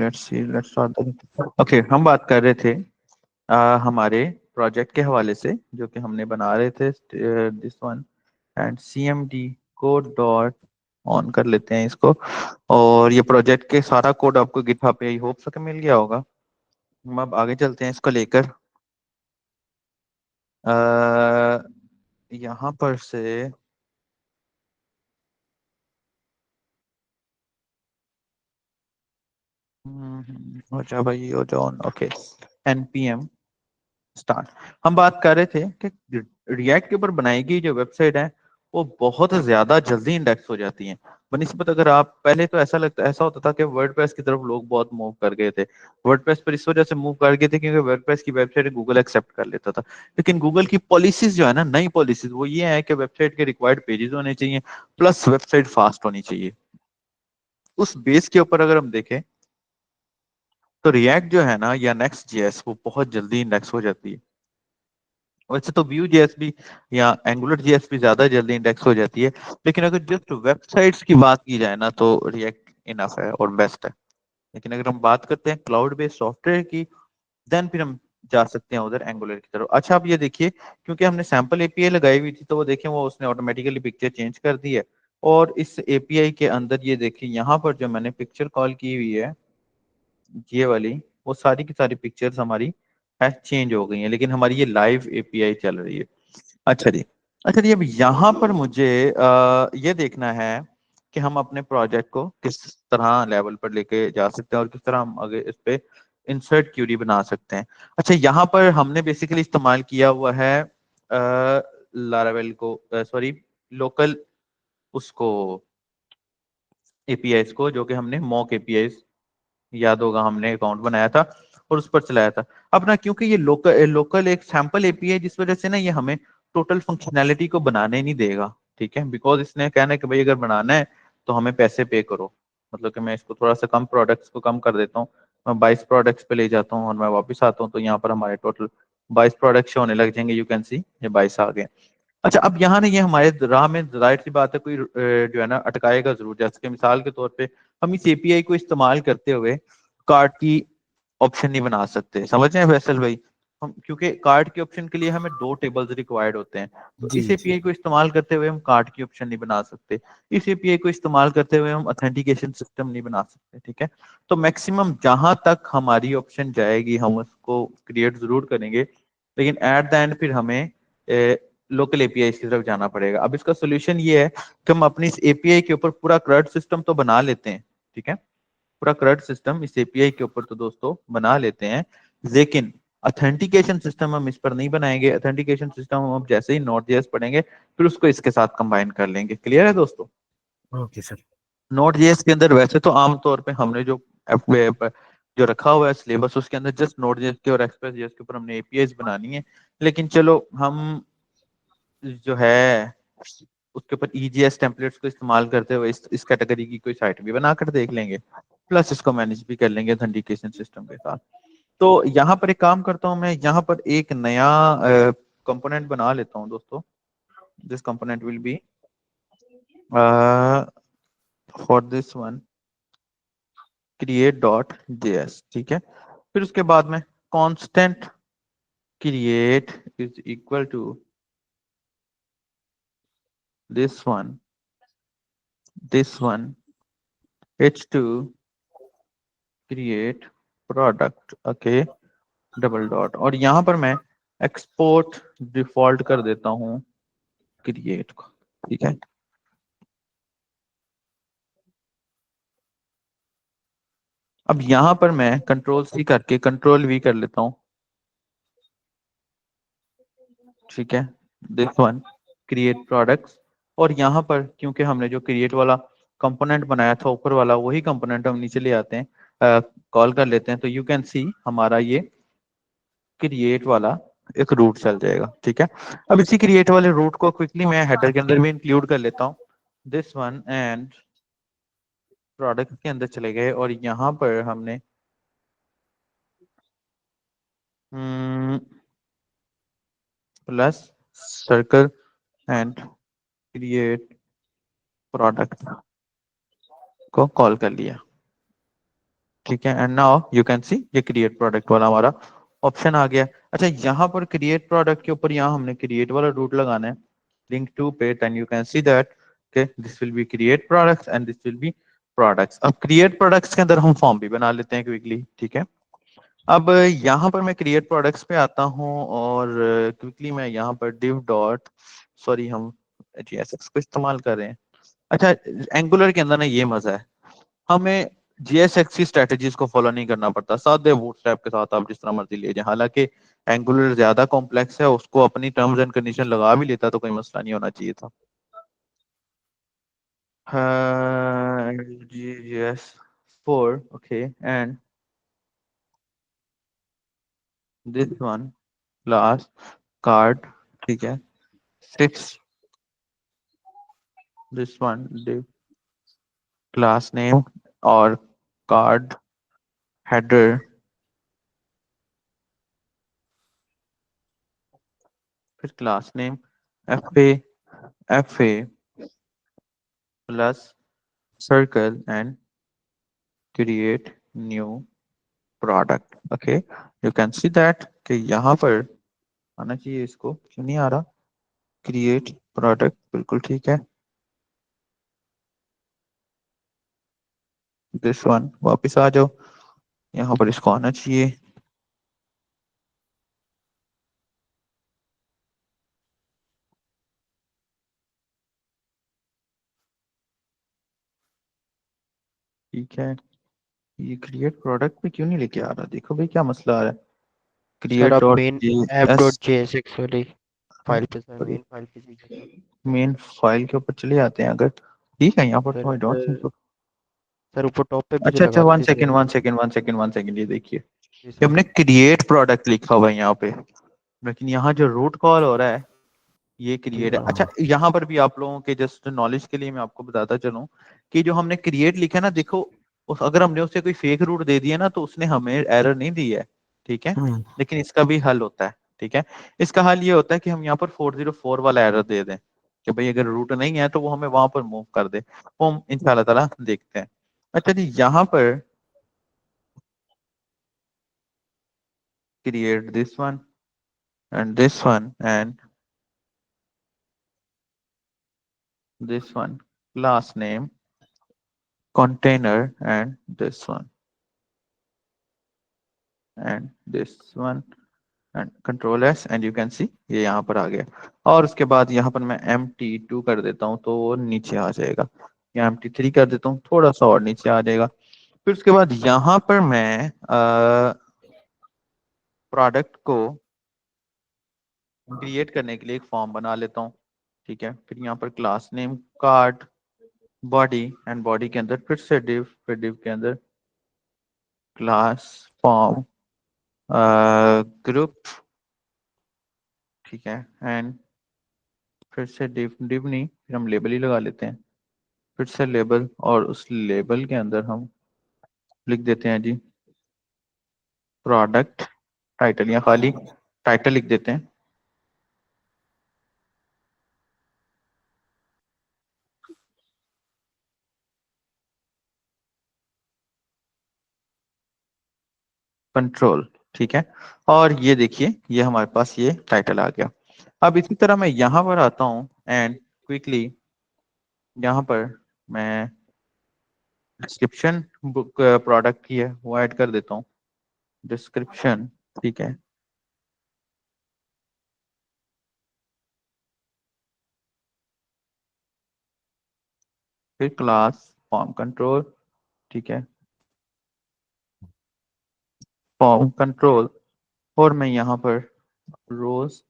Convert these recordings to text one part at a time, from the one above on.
Let's okay, हम बात कर रहे थे हमारे प्रोजेक्ट के हवाले से जो कि हमने बना रहे थे this one and CMD code dot on कर लेते हैं इसको। और ये प्रोजेक्ट के सारा कोड आपको गिटहब पे आई होप सके मिल गया होगा। हम अब आगे चलते हैं इसको लेकर। यहाँ पर से हो जा भाई, हो जाओ। Okay, NPM start. हम बात कर रहे थे कि रिएक्ट के ऊपर बनाई गई जो वेबसाइट है वो बहुत ज्यादा जल्दी इंडेक्स हो जाती है बनिस्बत। अगर आप पहले तो ऐसा होता था कि वर्डप्रेस की तरफ लोग बहुत मूव कर गए थे। वर्डप्रेस पर इस वजह से मूव कर गए थे क्योंकि वर्डप्रेस की वेबसाइट गूगल एक्सेप्ट कर लेता था। लेकिन गूगल की पॉलिसीज जो है ना, नई पॉलिसीज, वो ये है कि वेबसाइट के रिक्वायर्ड पेजेस होने चाहिए प्लस वेबसाइट फास्ट होनी चाहिए। उस बेस के ऊपर अगर हम देखें तो रिएक्ट जो है ना या नेक्स्ट जेएस वो बहुत जल्दी इंडेक्स हो जाती है। वैसे तो व्यू जेएस भी या एंगुलर जेएस भी ज्यादा जल्दी इंडेक्स हो जाती है, लेकिन अगर जस्ट वेबसाइट्स की बात की जाए ना तो रिएक्ट इनफ है और बेस्ट है। लेकिन अगर हम बात करते हैं क्लाउड बेस्ड सॉफ्टवेयर की, देन फिर हम जा सकते हैं उधर एंगुलर की तरफ। अच्छा, आप ये देखिए, क्योंकि हमने सैंपल एपीआई लगाई हुई थी तो वो देखें वो उसने ऑटोमेटिकली पिक्चर चेंज कर दी है। और इस एपीआई के अंदर ये देखिए, यहाँ पर जो मैंने पिक्चर कॉल की हुई है ये वाली, वो सारी की सारी पिक्चर्स हमारी है चेंज हो गई हैं, लेकिन हमारी ये लाइव एपीआई चल रही है। अच्छा जी। अच्छा जी, अब यहाँ पर मुझे ये देखना है कि हम अपने प्रोजेक्ट को किस तरह लेवल पर लेके जा सकते हैं और किस तरह हम आगे इस पे इंसर्ट क्यूरी बना सकते हैं। अच्छा, यहाँ पर हमने बेसिकली इस्तेमाल किया हुआ है लारावेल को, सॉरी, लोकल उसको एपीआई को, जो कि हमने मॉक एपीआई, याद होगा हमने अकाउंट बनाया था और उस पर चलाया था। अब ना क्योंकि ये लोकल लोकल एक सैंपल एपीआई, जिस वजह से ना ये हमें टोटल फंक्शनैलिटी को बनाने नहीं देगा। ठीक है, बिकॉज इसने कहना है कि भाई अगर बनाना है तो हमें पैसे पे करो। मतलब कि मैं इसको थोड़ा सा कम प्रोडक्ट्स को कम कर देता हूँ, मैं 22 प्रोडक्ट्स पे ले जाता हूँ और मैं वापस आता हूँ तो यहाँ पर हमारे टोटल 22 प्रोडक्ट्स होने लग जाएंगे। यू कैन सी ये 22 आ गए। अच्छा, अब यहाँ ना ये हमारे राह में जाहिर सी बात है कोई जो है ना अटकाएगा जरूर। जैसे कि मिसाल के तौर पे हम इस एपीआई को इस्तेमाल करते हुए कार्ड की ऑप्शन नहीं बना सकते, समझ रहे हैं फैसल भाई? हम क्योंकि कार्ड के ऑप्शन के लिए हमें 2 टेबल्स रिक्वायर्ड होते हैं, तो जी इस जी। एपीआई को इस्तेमाल करते हुए हम कार्ड की ऑप्शन नहीं बना सकते। इस एपीआई को इस्तेमाल करते हुए हम ऑथेंटिकेशन सिस्टम नहीं बना सकते। ठीक है, तो मैक्सिमम जहां तक हमारी ऑप्शन जाएगी हम उसको क्रिएट जरूर करेंगे, लेकिन एट द एंड फिर हमें लोकल एपीआई की तरफ जाना पड़ेगा। अब इसका सोल्यूशन ये है कि हम अपनी इस एपीआई के ऊपर पूरा क्रड सिस्टम तो बना लेते हैं। ठीक है, पूरा क्रड सिस्टम इस एपीआई के ऊपर तो दोस्तों बना लेते हैं, लेकिन ऑथेंटिकेशन सिस्टम हम इस पर नहीं बनाएंगे। ऑथेंटिकेशन सिस्टम हम अब जैसे ही नोड जेएस पढ़ेंगे फिर उसको इसके साथ कंबाइन कर लेंगे। क्लियर है दोस्तों? Okay sir. नोड जेएस के अंदर वैसे तो आमतौर पे हमने जो जो रखा हुआ है सिलेबस, उसके अंदर जस्ट नोड जेएस के और एक्सप्रेस जेएस के ऊपर हमने एपीआईज बनानी है। लेकिन चलो हम जो है उसके ऊपर ईजीएस टेम्पलेट्स को इस्तेमाल करते हुए इस कैटेगरी की कोई साइट भी बनाकर देख लेंगे, प्लस इसको मैनेज भी कर लेंगे ऑथेंटिकेशन सिस्टम के साथ। तो यहाँ पर एक काम करता हूँ, मैं यहाँ पर एक नया कंपोनेंट बना लेता हूँ दोस्तों। This component will be for this one create dot JS. ठीक है, फिर उसके बाद में constant create is equal to this one h2 create product. Okay, double dot, और यहाँ पर मैं एक्सपोर्ट डिफॉल्ट कर देता हूँ क्रिएट को। ठीक है, अब यहाँ पर मैं कंट्रोल सी करके कंट्रोल वी कर लेता हूँ। ठीक है, दिस वन क्रिएट प्रोडक्ट्स, और यहाँ पर क्योंकि हमने जो क्रिएट वाला कंपोनेंट बनाया था ऊपर वाला, वही कंपोनेंट हम नीचे ले आते हैं, कॉल कर लेते हैं, तो यू कैन सी हमारा ये क्रिएट वाला एक रूट चल जाएगा। ठीक है, अब इसी क्रिएट वाले रूट को क्विकली मैं हेडर के अंदर भी इंक्लूड कर लेता हूँ। दिस वन एंड प्रोडक्ट के अंदर चले गए और यहाँ पर हमने plus circle and create product को कॉल कर लिया। ठीक है, and now you can see ये क्रिएट प्रोडक्ट वाला हमारा ऑप्शन आ गया। अच्छा, यहाँ पर क्रिएट प्रोडक्ट के ऊपर यहाँ हमने क्रिएट वाला रूट लगाना है, लिंक टू पे, and you can see that okay this will be create products and this will be products. अब क्रिएट प्रोडक्ट्स के अंदर हम फॉर्म भी बना लेते हैं क्विकली, ठीक है। अब यहाँ पर मैं क्रिएट प्रोडक्ट्स पे आता हूँ और क्विकली मैं यहाँ पर div डॉट, सॉरी हम JSX को इस्तेमाल कर रहे हैं। अच्छा, एंगुलर के अंदर ना ये मजा है, हमें JSX की स्ट्रेटजीज को फॉलो नहीं करना पड़ता, सादे बूटस्ट्रैप के साथ आप जिस तरह मर्जी ले जाएं। हालांकि एंगुलर ज्यादा कॉम्प्लेक्स है, उसको अपनी टर्म्स एंड कंडीशन लगा भी लेता तो कोई मसला नहीं होना चाहिए था। GS4 okay, and this one class card, ठीक है। 6 this one div class name और कार्ड हेडर, फिर class name F A plus circle and create new product. Okay, you can see that कि यहाँ पर आना चाहिए, इसको क्यों नहीं आ रहा, क्रिएट प्रोडक्ट, बिल्कुल ठीक है। दिस वन वापस आ जाओ, यहाँ पर इसको आना चाहिए। ठीक है, ये क्रिएट प्रोडक्ट पे क्यों नहीं लेके आ रहा, देखो भाई क्या मसला आ रहा है। सर क्रिएट आप डॉट मेन जे ऐप एस, डॉट JSX वाली फाइल पे, सर मेन फाइल पे जाइए सर। मेन फाइल के ऊपर चले जाते हैं अगर, ठीक है, यहाँ पर फिर तो आई डोंट थिंक। सर ऊपर टॉप पे भी जो अच्छा अच्छा, लगा वन दीजिए second save. One second one second one second, ये देखिए, जी ये सर। हमने क्रिएट प्रोडक्ट लिखा हुआ है यहाँ पे, लेकिन यहाँ जो रूट कॉल हो रहा है ये जी क्रिएट है। सर। अच्छा, यहाँ पर भी आप लोगों के जस्ट नॉलेज के लिए मैं आपको बताता चलूं कि जो हमने क्रिएट लिखा है ना, देखो अगर हमने उसे कोई फेक रूट दे दिया ना तो उसने हमें एरर नहीं दी है, ठीक है। हम्म। लेकिन इसका भी हल होता है, ठीक है। इसका हल ये होता है कि हम यहाँ पर 404 वाला एरर दे दें कि भाई अगर रूट नहीं है तो वो हमें वहां पर मूव कर दे, वो हम इंशाल्लाह ताला देखते हैं। अच्छा जी, यहाँ पर create this one and this one and this one, class name, container, and this one and this one and control S, and you can see ये यहाँ पर आ गया। और उसके बाद यहाँ पर मैं MT2 कर देता हूँ तो वो नीचे आ जाएगा, या MT3 कर देता हूँ थोड़ा सा और नीचे आ जाएगा। फिर उसके बाद यहाँ पर मैं प्रोडक्ट को क्रिएट करने के लिए एक फॉर्म बना लेता हूँ, ठीक है। फिर यहाँ पर class name card body, and body के अंदर फिर से div, फिर div के अंदर क्लास फॉर्म ग्रुप, ठीक है। एंड फिर से div नहीं, फिर हम लेबल ही लगा लेते हैं, फिर से लेबल, और उस लेबल के अंदर हम लिख देते हैं जी प्रोडक्ट टाइटल, या खाली टाइटल लिख देते हैं। कंट्रोल, ठीक है। और ये देखिए ये हमारे पास ये टाइटल आ गया। अब इसी तरह मैं यहाँ पर आता हूँ एंड क्विकली यहाँ पर मैं डिस्क्रिप्शन बुक प्रोडक्ट की है वो ऐड कर देता हूँ, डिस्क्रिप्शन, ठीक है। फिर क्लास फॉर्म कंट्रोल, ठीक है, फॉर्म कंट्रोल, और मैं यहाँ पर रोज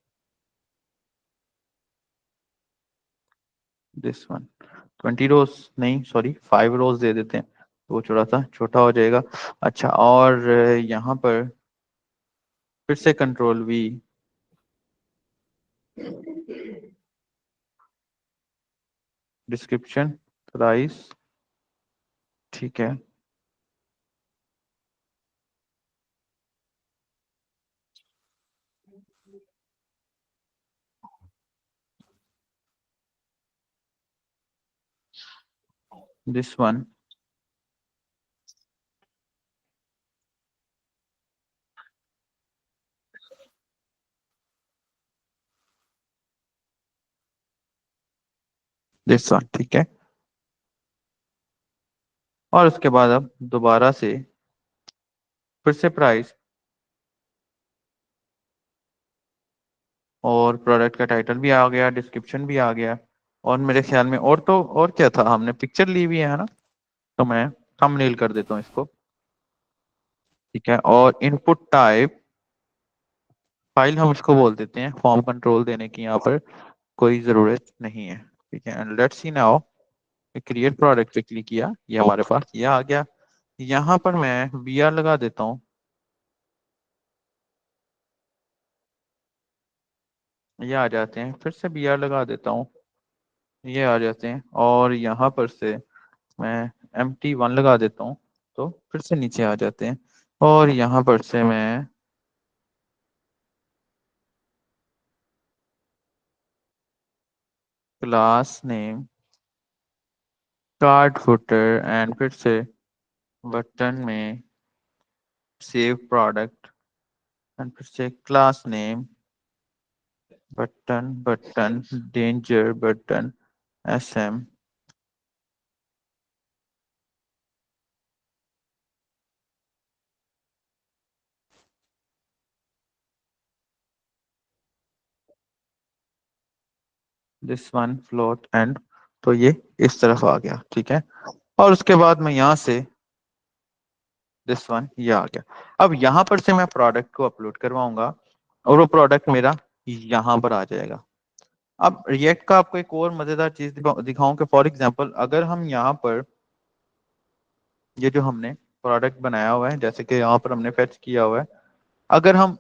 दिस वन 20 रोज नहीं, सॉरी 5 रोज दे देते हैं तो वो थोड़ा सा छोटा हो जाएगा। अच्छा, और यहाँ पर फिर से कंट्रोल V, डिस्क्रिप्शन प्राइस, ठीक है, दिस वन दिस वन, ठीक है। और उसके बाद अब दोबारा से फिर से प्राइस और प्रोडक्ट का टाइटल भी आ गया, डिस्क्रिप्शन भी आ गया, और मेरे ख्याल में और तो और क्या था, हमने पिक्चर ली हुई है ना, तो मैं थंबनेल कर देता हूँ इसको, ठीक है। और इनपुट टाइप फाइल हम इसको बोल देते हैं, फॉर्म कंट्रोल देने की यहाँ पर कोई जरूरत नहीं है, ठीक है। And let's see now, create product पे क्लिक किया, ये हमारे पास ये आ गया। यहाँ पर मैं बी आर लगा देता हूँ, ये आ जाते हैं, फिर से बी आर लगा देता हूँ, ये आ जाते हैं। और यहाँ पर से मैं MT1 लगा देता हूँ, तो फिर से नीचे आ जाते हैं। और यहाँ पर से मैं class name, card footer, and फिर से बटन में सेव प्रोडक्ट, एंड फिर से class name, button button danger button SM, this one float and, तो ये इस तरफ आ गया, ठीक है। और उसके बाद मैं यहाँ से दिस वन, ये आ गया। अब यहाँ पर से मैं प्रोडक्ट को अपलोड करवाऊंगा और वो प्रोडक्ट मेरा यहाँ पर आ जाएगा। अब रिएक्ट का आपको एक और मजेदार चीज दिखाऊं कि फॉर एग्जांपल अगर हम यहाँ पर ये जो हमने प्रोडक्ट बनाया हुआ है, जैसे कि यहाँ पर हमने फेच किया हुआ है, अगर हम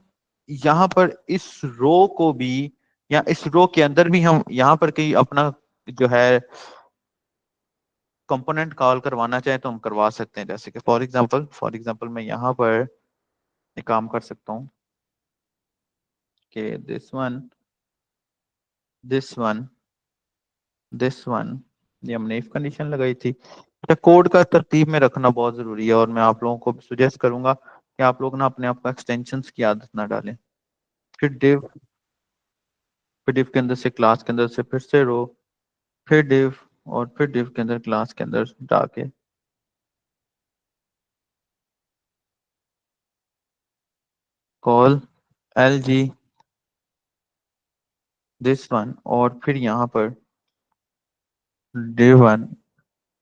यहाँ पर इस रो को भी या इस रो के अंदर भी हम यहाँ पर कहीं अपना जो है कंपोनेंट कॉल करवाना चाहे तो हम करवा सकते हैं। जैसे कि फॉर एग्जांपल मैं यहाँ पर एक काम कर सकता हूँ कि दिस वन दिस वन, ये हमने इफ कंडीशन लगाई थी। अच्छा, कोड का तरतीब में रखना बहुत जरूरी है, और मैं आप लोगों को सुजेस्ट करूंगा कि आप लोग ना अपने आप को एक्सटेंशंस की आदत ना डालें। फिर div, फिर div के अंदर से क्लास के अंदर से फिर से रो, फिर div, और फिर div के अंदर क्लास के अंदर जाके कॉल LG दिस वन, और फिर यहाँ पर div1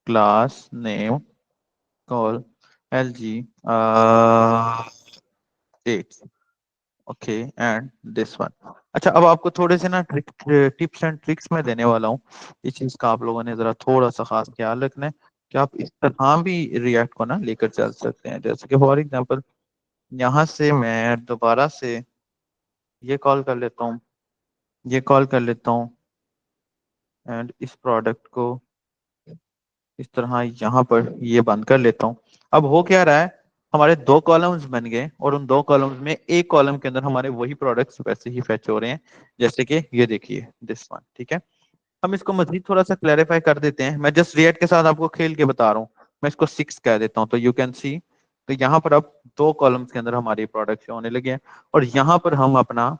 class name call LG date, okay, and this one. अच्छा, अब आपको थोड़े से ना टिप्स एंड ट्रिक्स मैं देने वाला हूँ, इस चीज का आप लोगों ने जरा थोड़ा सा खास ख्याल रखना है कि आप इस तरह भी रिएक्ट को ना लेकर चल सकते हैं। जैसे कि फॉर एग्जांपल यहाँ से मैं दोबारा से ये कॉल कर लेता हूँ, ये कॉल कर लेता हूँ, एंड इस प्रोडक्ट को इस तरह यहाँ पर ये बंद कर लेता हूँ। अब हो क्या रहा है, हमारे दो कॉलम्स बन गए, और उन दो कॉलम्स में एक कॉलम के अंदर हमारे वही प्रोडक्ट्स वैसे ही फेच हो रहे हैं, जैसे कि ये देखिए दिस वन, ठीक है। हम इसको मजीद थोड़ा सा क्लैरिफाई कर देते हैं, मैं जस्ट रिएक्ट के साथ आपको खेल के बता रहा हूँ। मैं इसको 6 कह देता हूँ, तो यू कैन सी, तो यहाँ पर अब दो कॉलम्स के अंदर हमारे प्रोडक्ट होने लगे हैं, और यहाँ पर हम अपना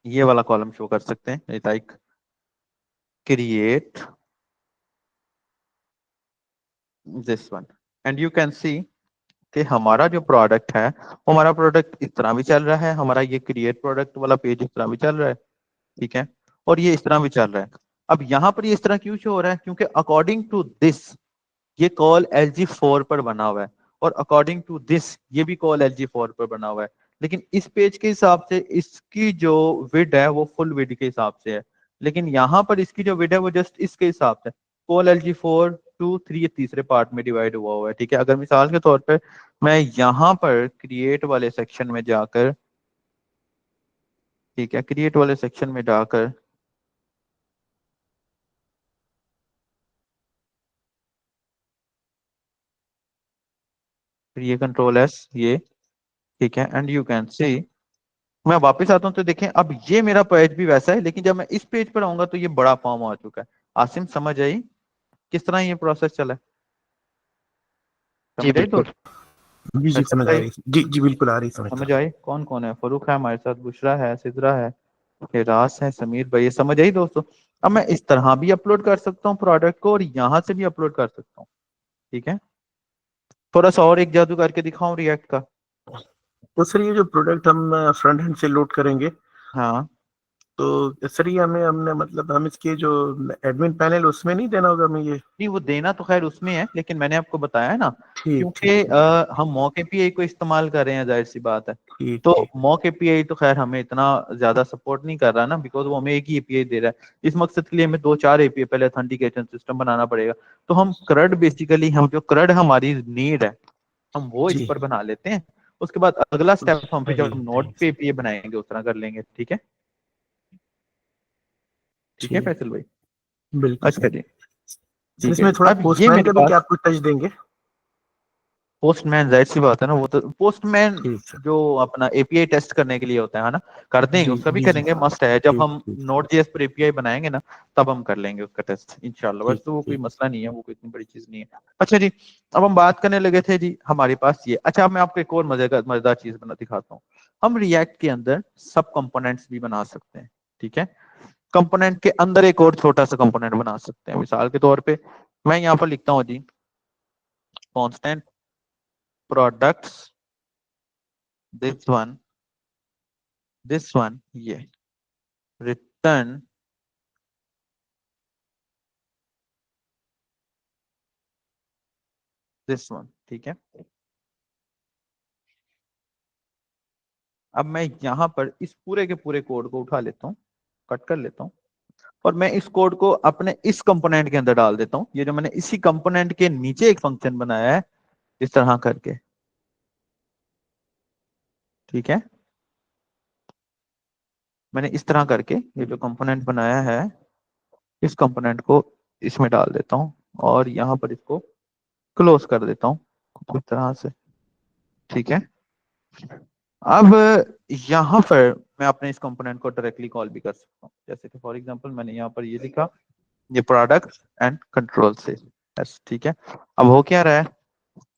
ये वाला कॉलम शो कर सकते हैं, like create this one, and you can see कि हमारा जो प्रोडक्ट है वो हमारा प्रोडक्ट इस तरह भी चल रहा है, हमारा ये क्रिएट प्रोडक्ट वाला पेज इस तरह भी चल रहा है, ठीक है। और ये इस तरह भी चल रहा है। अब यहाँ पर ये इस तरह क्यों शो हो रहा है, क्योंकि अकॉर्डिंग टू दिस ये कॉल LG4 पर बना हुआ है, और अकॉर्डिंग टू दिस ये भी कॉल LG4 पर बना हुआ है। लेकिन इस पेज के हिसाब से इसकी जो विड है वो फुल विड के हिसाब से है, लेकिन यहाँ पर इसकी जो विड है वो जस्ट इसके हिसाब से। कॉल LG4 2 3 ये तीसरे पार्ट में डिवाइड हुआ हुआ है, ठीक है। अगर मिसाल के तौर पर मैं यहाँ पर क्रिएट वाले सेक्शन में जाकर, ठीक है, क्रिएट वाले सेक्शन में जाकर फिर ये कंट्रोल S ये, ठीक है, एंड यू कैन सी, मैं वापस आता हूं तो देखें अब ये मेरा पेज भी वैसा है, लेकिन जब मैं इस पेज पर आऊंगा तो ये बड़ा फॉर्म आ चुका है। आसिम, समझ आई किस तरह ये प्रोसेस चला है? जी समझ आई बिल्कुल। दोस्त? जी जी फैसल समझ आ भाई रही, जी जी बिल्कुल आ रही समझ आ समझ रही। आए? कौन कौन है? फरूक है हमारे साथ, बुशरा है, सिदरा है, हिरास है समीर भाई, ये समझ आई दोस्तों। अब मैं इस तरह भी अपलोड कर सकता हूँ प्रोडक्ट को और यहाँ से भी अपलोड कर सकता हूँ। ठीक है, थोड़ा सा और एक जादू करके दिखाऊं रिएक्ट का। तो सर ये जो प्रोडक्ट हम फ्रंट एंड से लोड करेंगे, हाँ तो सर ये हमें हमने मतलब हम इसके जो एडमिन पैनल उसमें नहीं देना होगा हमें ये? नहीं, वो देना तो खैर उसमें है, लेकिन मैंने आपको बताया है ना, ठीक क्योंकि ठीक ठीक हम मॉक एपीआई को इस्तेमाल कर रहे हैं, जाहिर सी बात है। ठीक तो ठीक। मॉक एपीआई तो खैर हमें इतना ज्यादा सपोर्ट नहीं कर रहा ना, बिकॉज वो हमें एक ही एपीआई दे रहा है। इस मकसद के लिए हमें दो चार एपीआई पहले ऑथेंटिकेशन सिस्टम बनाना पड़ेगा। तो हम क्रड बेसिकली, हम जो क्रड हमारी नीड है, हम वो इस जी पर बना लेते हैं। उसके बाद अगला स्टेप हम फिर सही जब नोड थैंक्स। पे एपीआई बनाएंगे उस तरह कर लेंगे। ठीक है, ठीक है ठीक, फैसल भाई। बिल्कुल अच्छा सर। जी, सर ठीक है इसमें जी, थोड़ा अब ये पोस्टमैन मेरे का भी क्या पास आप कुछ टच देंगे? पोस्टमैन, जाहिर सी बात है ना, वो तो पोस्टमैन ठीक सर। जो अपना एपीआई टेस्ट करने के लिए होता है ना, कर देंगे, जी उसका भी जी जी। करेंगे, मस्ट है। जब ठीक हम ठीक नोड जेएस पर एपीआई बनाएंगे ना, तब हम कर लेंगे उसका टेस्ट इंशाल्लाह। बस ठीक तो वो कोई ठीक। मसला नहीं है, वो कोई इतनी बड़ी चीज नहीं है। अच्छा जी, अब हम बात करने लगे थे जी हमारे पास ये। अच्छा, अब मैं आपको एक और मजेदार चीज बना दिखाता हूँ। हम रिएक्ट के अंदर सब कंपोनेंट्स भी बना सकते हैं। ठीक है, कंपोनेंट के अंदर एक और छोटा सा कंपोनेंट बना सकते हैं। मिसाल के तौर पे मैं यहाँ पर लिखता हूँ जी, कांस्टेंट प्रोडक्ट्स, दिस वन ये रिटर्न दिस वन। ठीक है, अब मैं यहां पर इस पूरे के पूरे कोड को उठा लेता हूँ, कट कर लेता हूँ, और मैं इस कोड को अपने इस कंपोनेंट के अंदर डाल देता हूँ। ये जो मैंने इसी कंपोनेंट के नीचे एक फंक्शन बनाया है, इस तरह करके। ठीक है, मैंने इस तरह करके ये जो कंपोनेंट बनाया है, इस कंपोनेंट को इसमें डाल देता हूँ और यहाँ पर इसको क्लोज कर देता हूँ कुछ तरह से। ठीक है, अब यहाँ पर मैं अपने इस कंपोनेंट को डायरेक्टली कॉल भी कर सकता हूँ। जैसे कि फॉर एग्जांपल मैंने यहाँ पर ये लिखा, ये प्रोडक्ट एंड कंट्रोल से यस। ठीक है, अब हो क्या रहा है,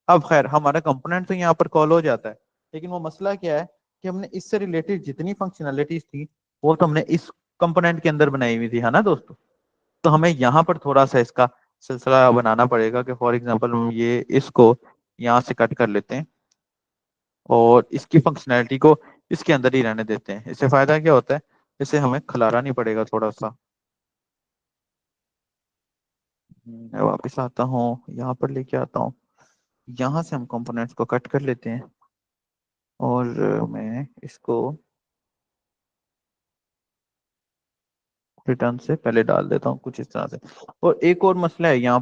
अब खैर हमारा कंपोनेंट तो यहाँ पर कॉल हो जाता है, लेकिन वो मसला क्या है कि हमने इससे रिलेटेड जितनी फंक्शनैलिटीज थी वो तो हमने इस कंपोनेंट के अंदर बनाई हुई थी, है ना दोस्तों। तो हमें यहाँ पर थोड़ा सा इसका सिलसिला बनाना पड़ेगा कि फॉर एग्जांपल हम ये इसको यहाँ से कट कर लेते हैं और इसकी फंक्शनैलिटी को इसके अंदर ही रहने देते हैं। इससे फायदा क्या होता है, इससे हमें खिलाना नहीं पड़ेगा थोड़ा सा। मैं वापस आता हूँ, यहाँ पर लेके आता हूँ, यहाँ से हम कंपोनेंट्स को कट कर लेते हैं और मैं इसको रिटर्न से पहले डाल देता हूँ कुछ इस तरह से। और एक और मसला है यहाँ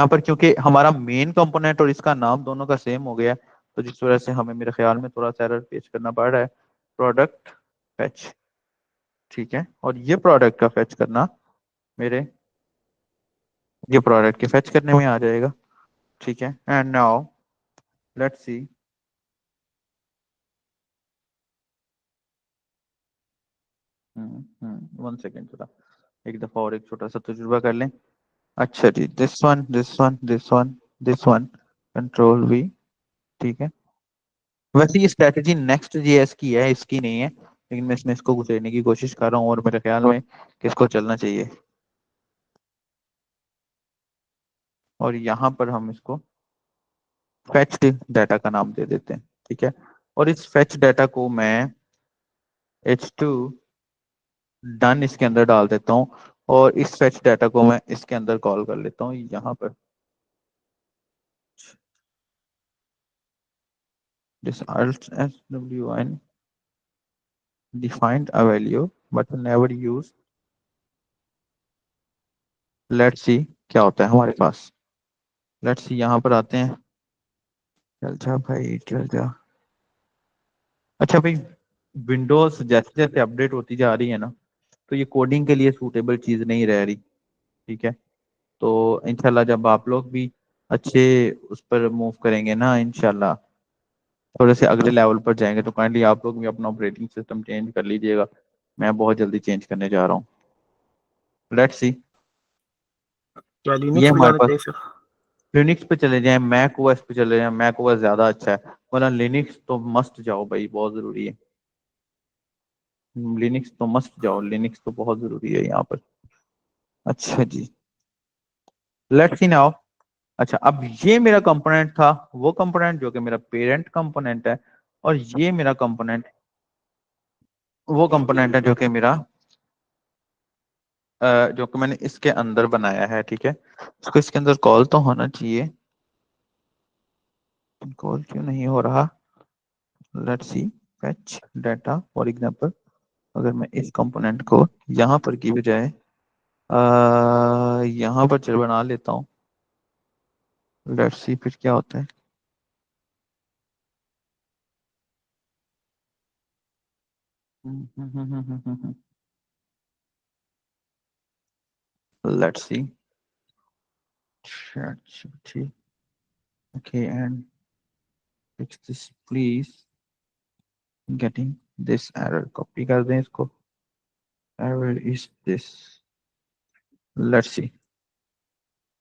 पर क्योंकि हमारा मेन कंपोनेंट और इसका नाम दोनों का सेम हो गया, तो जिस वजह से हमें मेरे ख्याल में थोड़ा सा एरर पेश करना पड़ रहा है। प्रोडक्ट फैच, ठीक है, और ये प्रोडक्ट का फैच करना मेरे ये प्रोडक्ट के फैच करने में आ जाएगा। ठीक है, and now let's see. One second, थोड़ा एक दफा और एक छोटा सा तजुर्बा कर लें। अच्छा जी, this one this one this one this one, control V. ठीक है, वैसे ये स्ट्रेटजी नेक्स्ट जेएस की है, इसकी नहीं है, लेकिन मैं इसमें इसको घुसेड़ने की कोशिश कर रहा हूँ और मेरे ख्याल में किसको चलना चाहिए। और यहाँ पर हम इसको फेच डाटा का नाम दे देते हैं। ठीक है, और इस फेच डाटा को मैं h2 डन इसके अंदर डाल देता हूँ और इस फेच डाटा को मैं इसके अंदर कॉल कर लेता हूँ यहाँ पर। This alt swn defined a value but never used। Let's see क्या होता है हमारे पास। लेट्स सी, यहाँ पर आते हैं, चल जा भाई चल जा। अच्छा भाई, विंडोज जैसे जैसे अपडेट होती जा रही है ना, तो ये कोडिंग के लिए सूटेबल चीज नहीं रह रही। ठीक है, तो इंशाल्लाह जब आप लोग भी अच्छे उस पर मूव करेंगे ना, इंशाल्लाह थोड़े से अगले लेवल पर जाएंगे, तो काइंडली आप लोग भी अपना ऑपरेटिंग सिस्टम चेंज कर लीजिएगा। मैं बहुत जल्दी चेंज करने जा रहा हूँ। लेट्स सी, क्या ये लिनक्स पे हमारे जाना पास चाहिए सर? लिनक्स पे चले जाएं, मैक ओएस पे चले जाएं, मैक ओएस ज्यादा अच्छा है, वरना लिनक्स तो मस्ट जाओ भाई, बहुत जरूरी है। लिनक्स तो मस्त जाओ, लिनक्स तो बहुत जरूरी है यहाँ पर। अच्छा जी, लेट्स सी नाउ। अच्छा, अब ये मेरा कंपोनेंट था, वो कंपोनेंट जो कि मेरा पेरेंट कंपोनेंट है, और ये मेरा कंपोनेंट वो कंपोनेंट है जो कि मेरा जो कि मैंने इसके अंदर बनाया है। ठीक है, इसको इसके अंदर कॉल तो होना चाहिए, कॉल क्यों नहीं हो रहा? Let's see, fetch data for example. अगर मैं इस कंपोनेंट को यहाँ पर की बजाय यहाँ पर चल बना लेता हूँ, लेट्स सी फिर क्या होता है। लेट्स सी, ठीक, okay, and fix this please, getting this error, copy कर दें इसको, error is this. Let's see,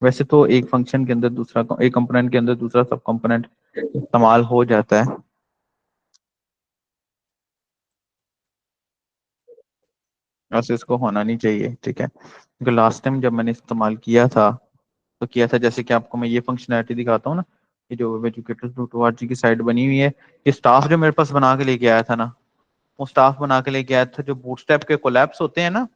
वैसे तो एक फंक्शन के अंदर दूसरा, एक कंपोनेंट के अंदर दूसरा सब कंपोनेंट इस्तेमाल हो जाता है। वैसे इसको होना नहीं चाहिए, ठीक है, क्योंकि लास्ट टाइम जब मैंने इस्तेमाल किया था तो किया था, जैसे कि आपको मैं ये फंक्शनैलिटी दिखाता हूँ ना, ये जो वेब एजुकेटर्स डॉट org की साइट बनी हुई है, ये स्टाफ जो मेरे पास बना के लेके आया था ना, वो स्टाफ बना के लेके आया था जो बूटस्ट्रैप के कोलैप्स होते हैं ना,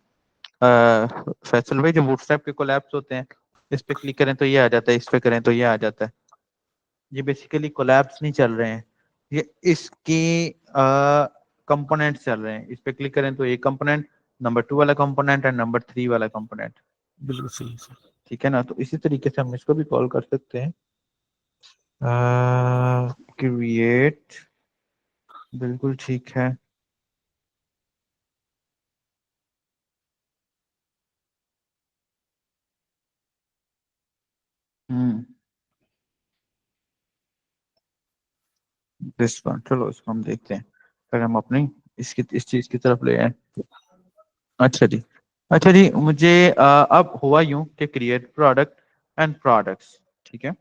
फैसल भाई, जो बूटस्ट्रैप के कोलैप्स होते हैं, इस पे क्लिक करें तो ये आ जाता है, इस पे करें तो ये आ जाता है। ये बेसिकली कोलैप्स नहीं चल रहे हैं, ये इसके कंपोनेंट चल रहे हैं। इस पे क्लिक करें तो एक कंपोनेंट, नंबर 2 वाला कंपोनेंट एंड नंबर 3 वाला कंपोनेंट। बिल्कुल सही सर। ठीक है ना, तो इसी तरीके से हम इसको भी कॉल कर सकते हैं, क्रिएट, बिल्कुल ठीक है। हम्म, दिस वन, चलो इसको हम देखते हैं, अगर हम अपनी इसकी इस चीज की तरफ ले आए। अच्छा जी, अच्छा जी, मुझे अब हुआ यूं कि क्रिएट प्रोडक्ट एंड प्रोडक्ट्स, ठीक है,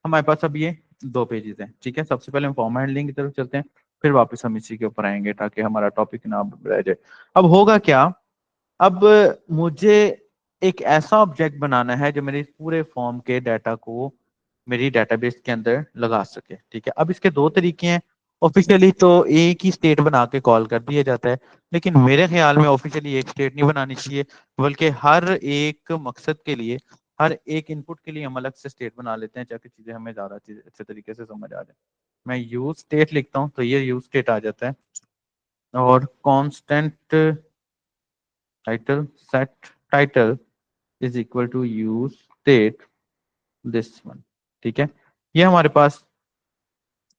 हमारे पास अब ये दो पेजेस हैं। ठीक है, सबसे पहले हम फॉर्म हैंडलिंग की तरफ चलते हैं, फिर वापस हम इसी के ऊपर आएंगे ताकि हमारा टॉपिक ना रह जाए। अब होगा क्या, अब मुझे एक ऐसा ऑब्जेक्ट बनाना है जो मेरे इस पूरे फॉर्म के डाटा को मेरी डेटाबेस के अंदर लगा सके। ठीक है, अब इसके दो तरीके हैं। ऑफिशियली तो एक ही स्टेट बना के कॉल कर दिया जाता है, लेकिन मेरे ख्याल में ऑफिशियली एक स्टेट नहीं बनानी चाहिए, बल्कि हर एक मकसद के लिए, हर एक इनपुट के लिए हम अलग से स्टेट बना लेते हैं, ताकि चीजें हमें ज्यादा अच्छे तरीके से समझ आ जाए। मैं यूज स्टेट लिखता हूँ तो ये यूज स्टेट आ जाता है, और constant title, set title is equal to use state this one. ठीक है, ये हमारे पास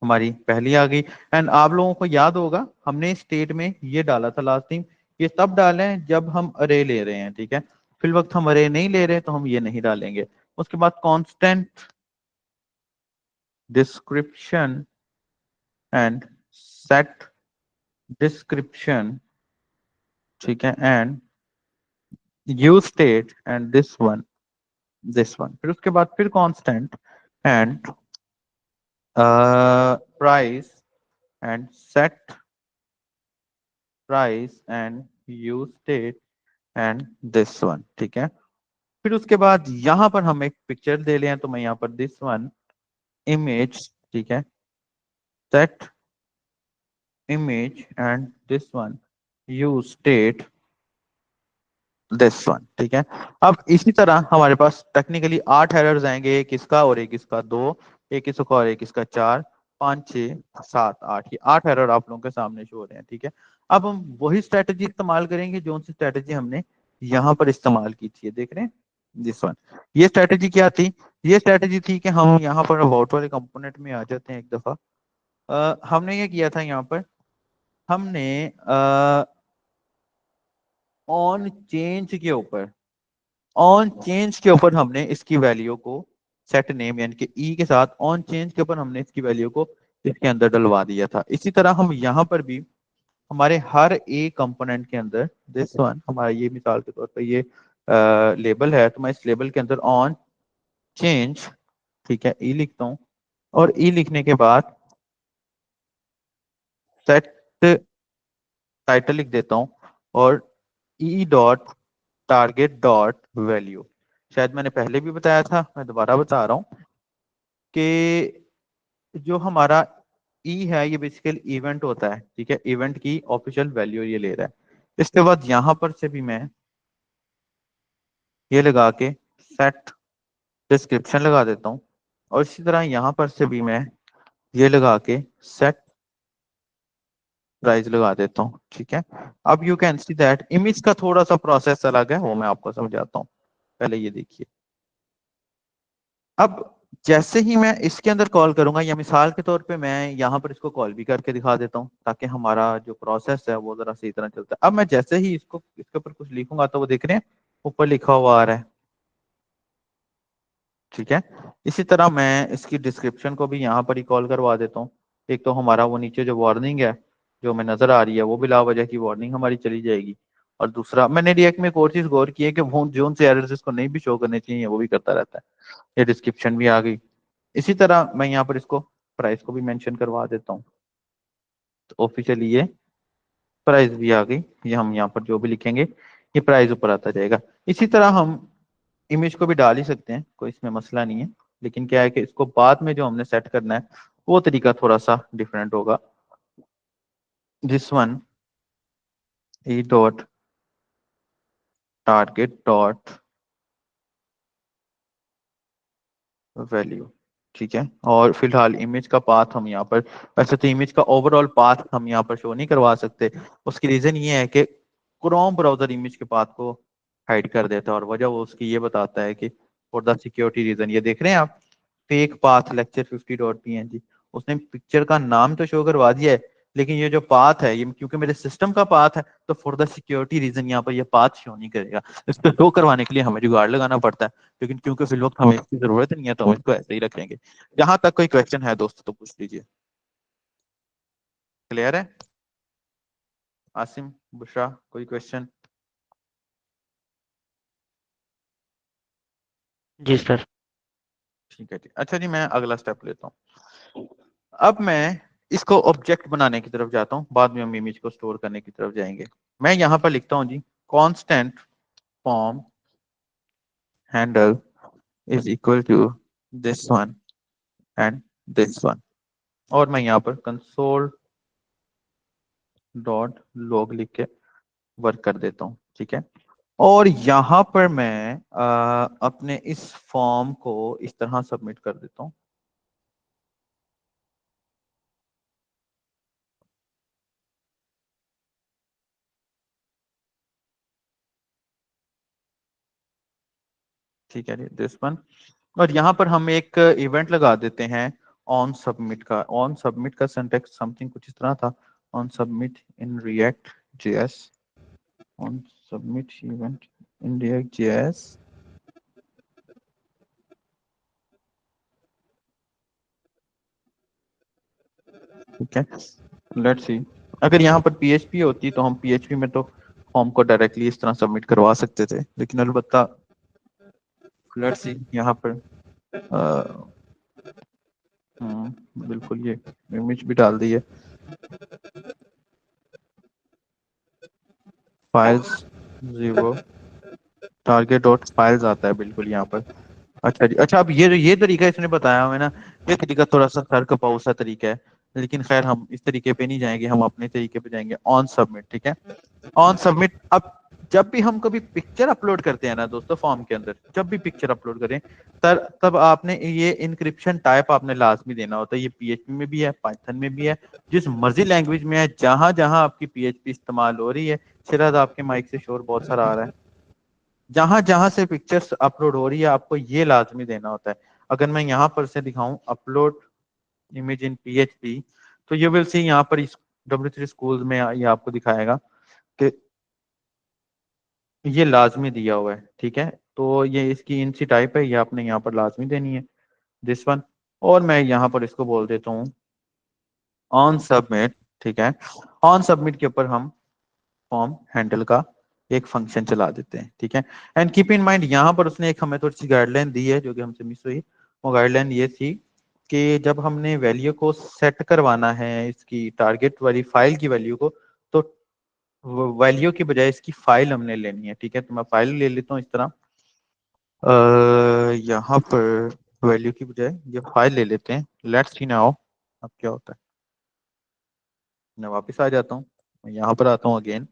हमारी पहली आ गई। एंड आप लोगों को याद होगा हमने स्टेट में ये डाला था लास्ट टाइम, ये तब डाले हैं जब हम अरे ले रहे हैं। ठीक है, फिल वक्त हम अरे नहीं ले रहे तो हम ये नहीं डालेंगे। उसके बाद constant description and set description, ठीक है, and use state and this one, फिर उसके बाद फिर constant and price and set price and use state and this one. ठीक है, फिर उसके बाद यहां पर हम एक पिक्चर दे लें, तो मैं यहाँ पर दिस वन इमेज, ठीक है, set image and this one use state this one. ठीक है, अब इसी तरह हमारे पास टेक्निकली 8 एरर्स आएंगे, एक इसका और एक इसका 2, एक इसका और एक इसका 4, 5, 6, 7, 8, ये 8 एरर आप लोगों के सामने शो हो रहे हैं। ठीक है, अब हम वही स्ट्रेटजी इस्तेमाल करेंगे जो सी स्ट्रेटजी हमने यहाँ पर इस्तेमाल की थी, देख रहे हैं दिस वन। ये स्ट्रेटजी क्या थी? ये स्ट्रेटजी थी कि हम यहाँ पर अबाउट वाले कंपोनेंट में आ जाते हैं एक दफा। हमने ये किया था यहाँ पर, हमने ऑन चेंज के ऊपर, ऑन चेंज के ऊपर हमने इसकी वैल्यू को सेट नेम यानी कि ई के साथ ऑन चेंज के ऊपर हमने इसकी वैल्यू को इसके अंदर डलवा दिया था। इसी तरह हम यहाँ पर भी हमारे हर एक कंपोनेंट के अंदर दिस वन, हमारा ये मिसाल के तौर पर ये लेबल है, तो मैं इस लेबल के अंदर ऑन चेंज, ठीक है, ई लिखता हूँ, और ई लिखने के बाद सेट टाइटल लिख देता हूँ और E dot target dot value. शायद मैंने पहले भी बताया था, मैं दोबारा बता रहा हूँ कि जो हमारा ई है ये बेसिकली इवेंट होता है, ठीक है, इवेंट की ऑफिशियल वैल्यू ये ले रहा है। इसके बाद यहां पर से भी मैं ये लगा के सेट डिस्क्रिप्शन लगा देता हूँ, और इसी तरह यहां पर से भी मैं ये लगा के सेट प्राइस लगा देता हूँ, ठीक है। अब you can see that image का थोड़ा सा प्रोसेस अलग है, वो मैं आपको समझाता हूँ। पहले ये देखिए, अब जैसे ही मैं इसके अंदर कॉल करूंगा, या मिसाल के तौर पे मैं यहाँ पर इसको कॉल भी करके दिखा देता हूँ ताकि हमारा जो प्रोसेस है वो जरा सही तरह चलता है। अब मैं जैसे ही इसको इसके ऊपर कुछ लिखूंगा तो वो देख रहे हैं ऊपर लिखा हुआ आ रहा है, ठीक है। इसी तरह मैं इसकी डिस्क्रिप्शन को भी यहाँ पर ही कॉल करवा देता हूँ। एक तो हमारा वो नीचे जो वार्निंग है जो हमें नजर आ रही है वो बिला वजह की वार्निंग हमारी चली जाएगी, और दूसरा मैंने रिएक्ट में एक और चीज गौर की है कि वो जोन से एरर्स इसको नहीं भी शो करने चाहिए वो भी करता रहता है। ये डिस्क्रिप्शन भी आ गई। इसी तरह मैं यहाँ पर इसको प्राइस को भी मेंशन करवा देता हूँ, तो ऑफिशियली ये प्राइस भी आ गई। ये हम यहाँ पर जो भी लिखेंगे ये प्राइस ऊपर आता जाएगा। इसी तरह हम इमेज को भी डाल ही सकते हैं, कोई इसमें मसला नहीं है, लेकिन क्या है कि इसको बाद में जो हमने सेट करना है वो तरीका थोड़ा सा डिफरेंट होगा। This one E dot target dot value, ठीक है। और फिलहाल इमेज का पाथ हम यहाँ पर, वैसे तो इमेज का ओवरऑल पाथ हम यहाँ पर शो नहीं करवा सकते। उसकी रीजन ये है कि क्रोम ब्राउजर इमेज के पाथ को हाइड कर देता है, और वजह वो उसकी ये बताता है कि फॉर द सिक्योरिटी रीजन। ये देख रहे हैं आप, फेक पाथ लेक्चर 50.png, उसने पिक्चर का नाम तो शो करवा दिया है, लेकिन ये जो पाथ है ये क्योंकि मेरे सिस्टम का पाथ है तो फॉर द सिक्योरिटी रीजन यहाँ पर ये पाथ शो नहीं करेगा। इसको शो करवाने के लिए हमें जुगाड़ लगाना पड़ता है, लेकिन क्योंकि फिर वक्त हमें इसकी जरूरत नहीं है तो हम इसको ऐसे ही रखेंगे। जहां तक कोई क्वेश्चन है दोस्तों तो पूछ लीजिए। क्लियर है? आसिम, बुशरा, कोई क्वेश्चन? जी सर। ठीक है, ठीक। अच्छा जी, मैं अगला स्टेप लेता हूँ। अब मैं इसको ऑब्जेक्ट बनाने की तरफ जाता हूँ, बाद में हम इमेज को स्टोर करने की तरफ जाएंगे। मैं यहाँ पर लिखता हूँ जी constant form handle is equal to this one and this one, और मैं यहाँ पर कंसोल डॉट लॉग लिख के वर्क कर देता हूँ, ठीक है। और यहाँ पर मैं अपने इस फॉर्म को इस तरह सबमिट कर देता हूँ। ठीक है जी, दिस वन। और यहाँ पर हम एक इवेंट लगा देते हैं ऑन सबमिट का। ऑन सबमिट का सिंटैक्स समथिंग कुछ इस तरह था, on submit in React JS, on submit event in React JS, ठीक है। लेट्स सी, अगर यहाँ पर पीएचपी होती तो हम पीएचपी में तो फॉर्म को डायरेक्टली इस तरह सबमिट करवा सकते थे, लेकिन अलबत्ता लेट्स सी यहाँ पर बिल्कुल ये इमेज भी डाल दी है, files zero target dot files आता है बिल्कुल यहाँ पर। अच्छा जी, अच्छा, अब ये जो ये तरीका इसने बताया हमें ना, ये तरीका थोड़ा सा सर कपाऊ सा तरीका है, लेकिन खैर हम इस तरीके पे नहीं जाएंगे, हम अपने तरीके पे जाएंगे। ऑन सबमिट, ठीक है, ऑन सबमिट। अब जब भी हम कभी पिक्चर अपलोड करते हैं ना दोस्तों फॉर्म के अंदर, जब भी पिक्चर अपलोड करें तब आपने ये इनक्रिप्शन टाइप आपने लाजमी देना होता है। ये पीएचपी में भी है, पाइथन में भी है, जिस मर्जी लैंग्वेज में है, जहां जहां आपकी पीएचपी इस्तेमाल हो रही है। शायद आपके माइक से शोर बहुत सारा आ रहा है। जहां जहां से पिक्चर्स अपलोड हो रही है आपको ये लाजमी देना होता है। अगर मैं यहाँ पर से दिखाऊं अपलोड इमेज इन पीएचपी, तो यू विल सी यहाँ पर W3 स्कूल में ये आपको दिखाएगा कि ये लाजमी दिया हुआ है, ठीक है। तो ये इसकी इनसी टाइप है, ये आपने यहाँ पर लाजमी देनी है, दिस वन। और मैं यहाँ पर इसको बोल देता हूँ ऑन सबमिट, ठीक है। ऑन सबमिट के ऊपर हम फॉर्म हैंडल का एक फंक्शन चला देते हैं, ठीक है। एंड कीप इन माइंड यहाँ पर उसने एक हमें थोड़ी सी गाइडलाइन दी है जो कि हमसे मिस हुई। वो गाइडलाइन ये थी कि जब हमने वैल्यू को सेट करवाना है इसकी टारगेट वाली फाइल की वैल्यू को, तो वैल्यू की बजाय इसकी फाइल हमने लेनी है, ठीक है। तो मैं फाइल ले लेता हूँ इस तरह, यहाँ पर वैल्यू की बजाय ये फाइल ले लेते हैं। लेट्स सी नाउ अब क्या होता है। मैं वापस आ जाता हूँ, यहाँ पर आता हूँ अगेन,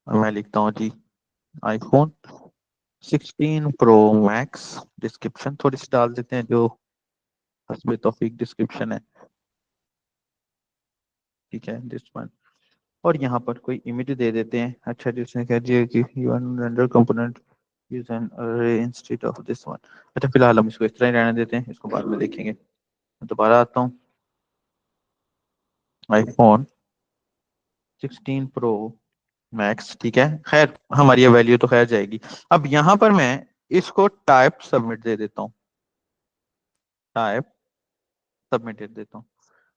और मैं लिखता हूँ जी आईफोन 16 प्रो मैक्स। डिस्क्रिप्शन थोड़ी सी डाल देते हैं जो हस्बे तौफीक डिस्क्रिप्शन है, ठीक है, दिस वन। और यहाँ पर कोई इमेज दे देते हैं। अच्छा, जिसने कह दिया कि रेंडर कंपोनेंट यूज एन अरे इंस्टेड ऑफ दिस वन। अच्छा, फिलहाल हम इसको इस तरह ही रहने देते हैं, इसको बाद में देखेंगे। मैं दोबारा आता हूँ, आईफोन 16 प्रो मैक्स, ठीक है। खैर हमारी ये वैल्यू तो खैर जाएगी। अब यहाँ पर मैं इसको टाइप सबमिट दे देता हूँ, टाइप सबमिट दे देता हूँ।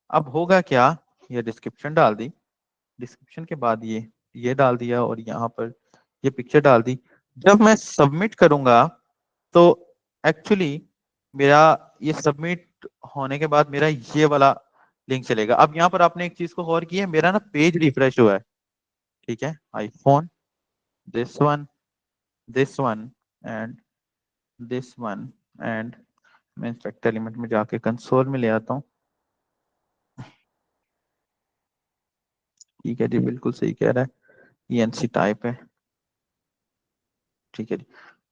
अब होगा क्या, ये डिस्क्रिप्शन डाल दी, डिस्क्रिप्शन के बाद ये डाल दिया, और यहाँ पर ये पिक्चर डाल दी। जब मैं सबमिट करूंगा तो एक्चुअली मेरा ये सबमिट होने के बाद मेरा ये वाला लिंक चलेगा। अब यहाँ पर आपने एक चीज को गौर की है, मेरा ना पेज रिफ्रेश हुआ है, ठीक है। IPhone this one, this one and this one and मैं इंस्पेक्टर एलिमेंट में जाके कंसोल में ले आता हूँ, ठीक है जी, बिल्कुल सही कह रहा है, ENC टाइप है, ठीक है जी।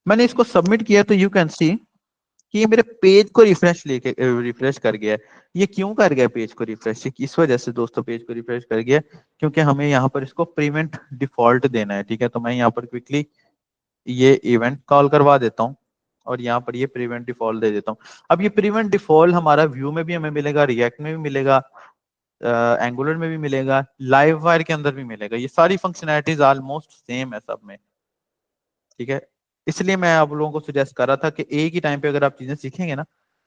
मैंने इसको सबमिट किया तो यू कैन सी कि ये मेरे पेज को रिफ्रेश कर गया है। ये क्यों कर गया पेज को रिफ्रेश? इस वजह से दोस्तों पेज को रिफ्रेश कर गया क्योंकि हमें यहाँ पर इसको प्रीवेंट डिफॉल्ट देना है, ठीक है। तो मैं यहाँ पर क्विकली ये इवेंट कॉल करवा देता हूँ, और यहाँ पर ये प्रीवेंट डिफॉल्ट दे देता हूँ। अब ये प्रीवेंट डिफॉल्ट हमारा व्यू में भी हमें मिलेगा, रिएक्ट में भी मिलेगा, एंगुलर में भी मिलेगा, लाइव वायर के अंदर भी मिलेगा। ये सारी फंक्शनैलिटीज ऑलमोस्ट सेम है सब में, ठीक है। इसलिए मैं आप लोगों को सजेस्ट कर रहा था कि एक ही टाइम पे अगर आप चीजें सीखेंगे ना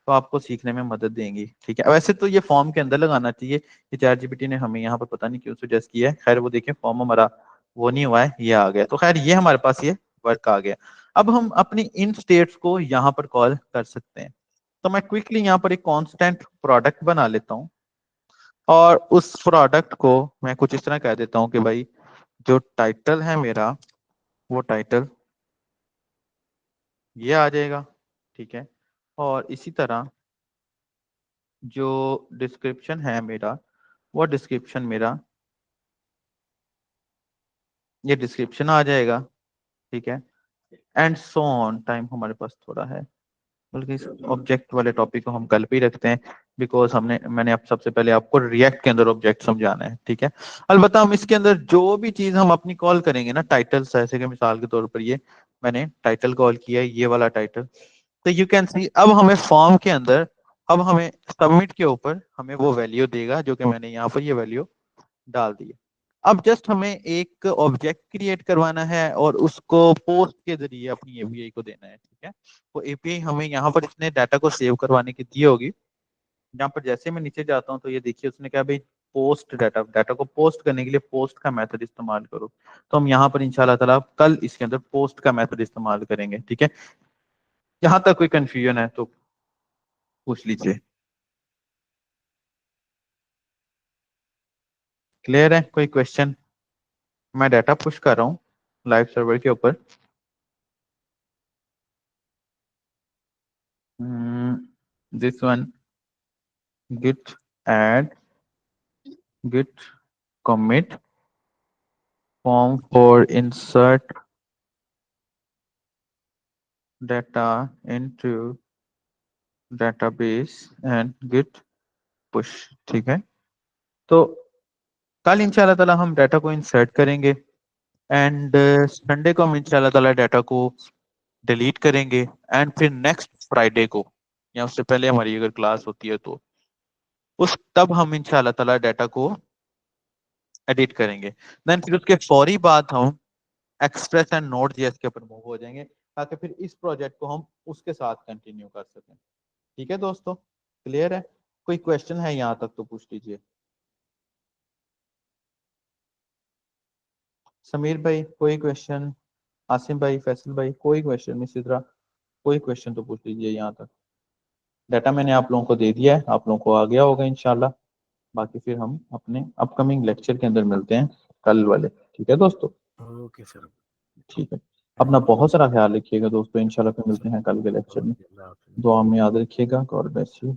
तो आपको सीखने में मदद देंगी, ठीक है। वैसे तो ये फॉर्म के अंदर लगाना चाहिए, ये ChatGPT ने हमें यहाँ पर पता नहीं क्यों सजेस्ट किया है। खैर वो देखिए फॉर्म हमारा वो नहीं हुआ है, ये आ गया। तो खैर ये हमारे पास ये वर्क आ गया। अब हम अपनी इन स्टेट्स को यहाँ पर कॉल कर सकते हैं। तो मैं क्विकली यहाँ पर एक कॉन्स्टेंट प्रोडक्ट बना लेता हूँ, और उस प्रोडक्ट को मैं कुछ इस तरह कह देता हूँ कि भाई जो टाइटल है मेरा, वो टाइटल ये आ जाएगा, ठीक है। और इसी तरह जो डिस्क्रिप्शन है मेरा, वो डिस्क्रिप्शन मेरा ये डिस्क्रिप्शन आ जाएगा, ठीक है। And so on. टाइम हमारे पास थोड़ा है, बल्कि इस ऑब्जेक्ट वाले टॉपिक को हम कल पे ही रखते हैं, बिकॉज मैंने अब सबसे पहले आपको रिएक्ट के अंदर ऑब्जेक्ट समझाना है, ठीक है। अलबत्ता हम इसके अंदर जो भी चीज हम अपनी कॉल करेंगे ना, टाइटल्स, ऐसे कि मिसाल के तौर पर ये मैंने टाइटल कॉल किया है, ये वाला टाइटल, तो यू कैन सी अब हमें फॉर्म के अंदर, अब हमें सबमिट के ऊपर हमें वो वैल्यू देगा जो कि मैंने यहाँ पर ये वैल्यू डाल दी है। अब जस्ट हमें एक ऑब्जेक्ट क्रिएट करवाना है और उसको पोस्ट के जरिए अपनी एपीआई को देना है, ठीक है। वो एपीआई हमें यहाँ पर इसने डाटा को सेव करवाने की दी होगी। यहाँ पर जैसे मैं नीचे जाता हूँ तो ये देखिए उसने कहा भाई पोस्ट डाटा, डाटा को पोस्ट करने के लिए पोस्ट का मेथड इस्तेमाल करो। तो हम यहाँ पर इंशाल्लाह ताला कल इसके अंदर पोस्ट का मेथड इस्तेमाल करेंगे, ठीक है। यहाँ तक कोई कंफ्यूजन है तो पूछ लीजिए। क्लियर है? कोई क्वेश्चन? मैं डाटा पुश कर रहा हूँ लाइव सर्वर के ऊपर। This one git add git commit form for insert data into database and git push, ठीक है। तो कल इंशाल्लाह ताला हम डाटा को इंसर्ट करेंगे, एंड संडे को हम इंशाल्लाह ताला डाटा को डिलीट करेंगे, एंड फिर नेक्स्ट फ्राइडे को या उससे पहले हमारी अगर क्लास होती है तो उस तब हम इंशाल्लाह ताला डाटा को एडिट करेंगे। देन फिर उसके फौरी बाद हम एक्सप्रेस एंड नोड जेएस के ऊपर मूव हो जाएंगे, ताकि फिर इस प्रोजेक्ट को हम उसके साथ कंटिन्यू कर सकें, ठीक है दोस्तों। क्लियर है? कोई क्वेश्चन है यहाँ तक तो पूछ लीजिए। समीर भाई कोई क्वेश्चन? आसिम भाई, फैसल भाई कोई क्वेश्चन? इसी तरह कोई क्वेश्चन तो पूछ लीजिए यहाँ तक। डाटा मैंने आप लोगों को दे दिया है, आप लोगों को आ गया होगा इंशाल्लाह। बाकी फिर हम अपने अपकमिंग लेक्चर के अंदर मिलते हैं। कल वाले, ठीक है दोस्तों? Okay sir. ठीक है, अपना बहुत सारा ख्याल रखिएगा दोस्तों, इंशाल्लाह फिर मिलते हैं कल के लेक्चर में। ओके, अल्लाह हाफिज़। दुआ में याद रखिएगा। God bless you.